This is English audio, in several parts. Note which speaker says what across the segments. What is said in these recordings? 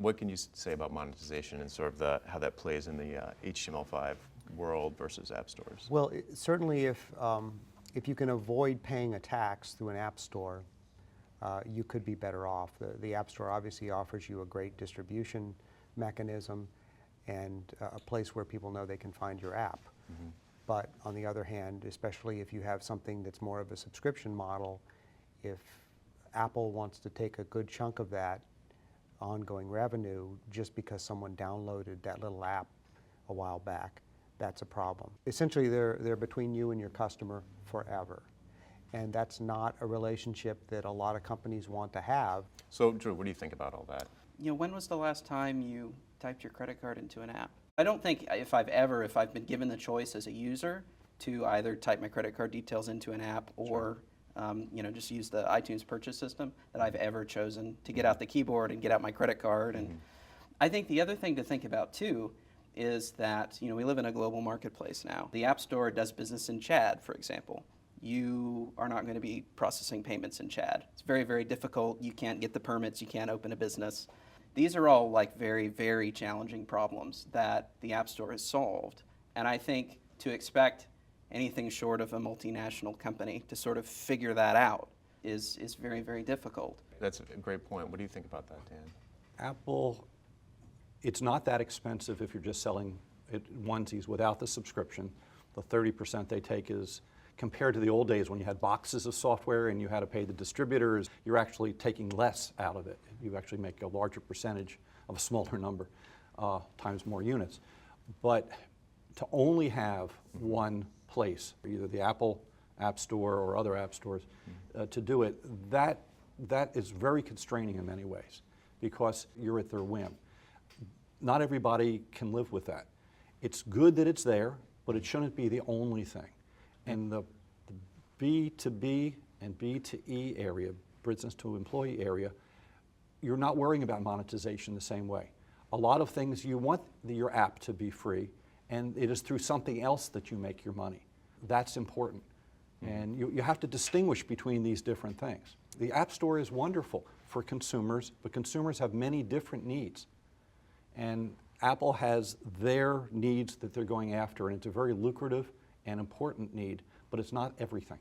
Speaker 1: What can you say about monetization and sort of how that plays in the HTML5 world versus app stores?
Speaker 2: Well, certainly if you can avoid paying a tax through an app store, you could be better off. The App Store obviously offers you a great distribution mechanism and a place where people know they can find your app. Mm-hmm. But on the other hand, especially if you have something that's more of a subscription model, if Apple wants to take a good chunk of that ongoing revenue just because someone downloaded that little app a while back, that's a problem. Essentially, they're between you and your customer forever. And that's not a relationship that a lot of companies want to have.
Speaker 1: So, Drew, what do you think about all that?
Speaker 3: You know, when was the last time you typed your credit card into an app? I don't think if I've been given the choice as a user to either type my credit card details into an app or you know, just use the iTunes purchase system, that I've ever chosen to get out the keyboard and get out my credit card. And I think the other thing to think about too is that, you know, we live in a global marketplace now. The App Store does business in Chad, for example. You are not going to be processing payments in Chad. It's very, very difficult. You can't get the permits. You can't open a business. These are all like very, very challenging problems that the App Store has solved. And I think to expect anything short of a multinational company to sort of figure that out is very, very difficult.
Speaker 1: That's a great point. What do you think about that, Dan?
Speaker 4: Apple, it's not that expensive if you're just selling onesies without the subscription. The 30% they take is, compared to the old days when you had boxes of software and you had to pay the distributors, you're actually taking less out of it. You actually make a larger percentage of a smaller number times more units. But to only have one place, either the Apple App Store or other app stores, to do it, that is very constraining in many ways because you're at their whim. Not everybody can live with that. It's good that it's there, but it shouldn't be the only thing. And the B2B and B2E area, business to employee area, you're not worrying about monetization the same way. A lot of things you want your app to be free, and it is through something else that you make your money. That's important. And you have to distinguish between these different things. The App Store is wonderful for consumers, but consumers have many different needs. And Apple has their needs that they're going after, and it's a very lucrative and important need, but it's not everything.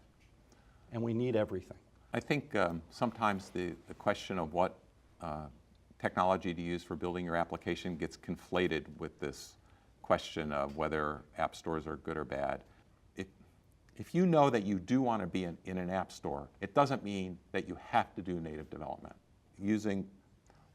Speaker 4: And we need everything.
Speaker 5: I think sometimes the question of what technology to use for building your application gets conflated with this question of whether app stores are good or bad. If you know that you do want to be in an app store, it doesn't mean that you have to do native development. Using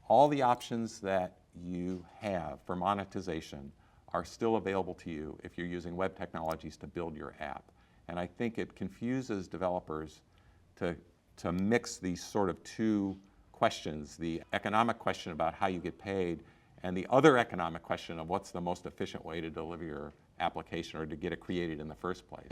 Speaker 5: all the options that you have for monetization are still available to you if you're using web technologies to build your app. And I think it confuses developers to mix these sort of two questions, the economic question about how you get paid and the other economic question of what's the most efficient way to deliver your application or to get it created in the first place.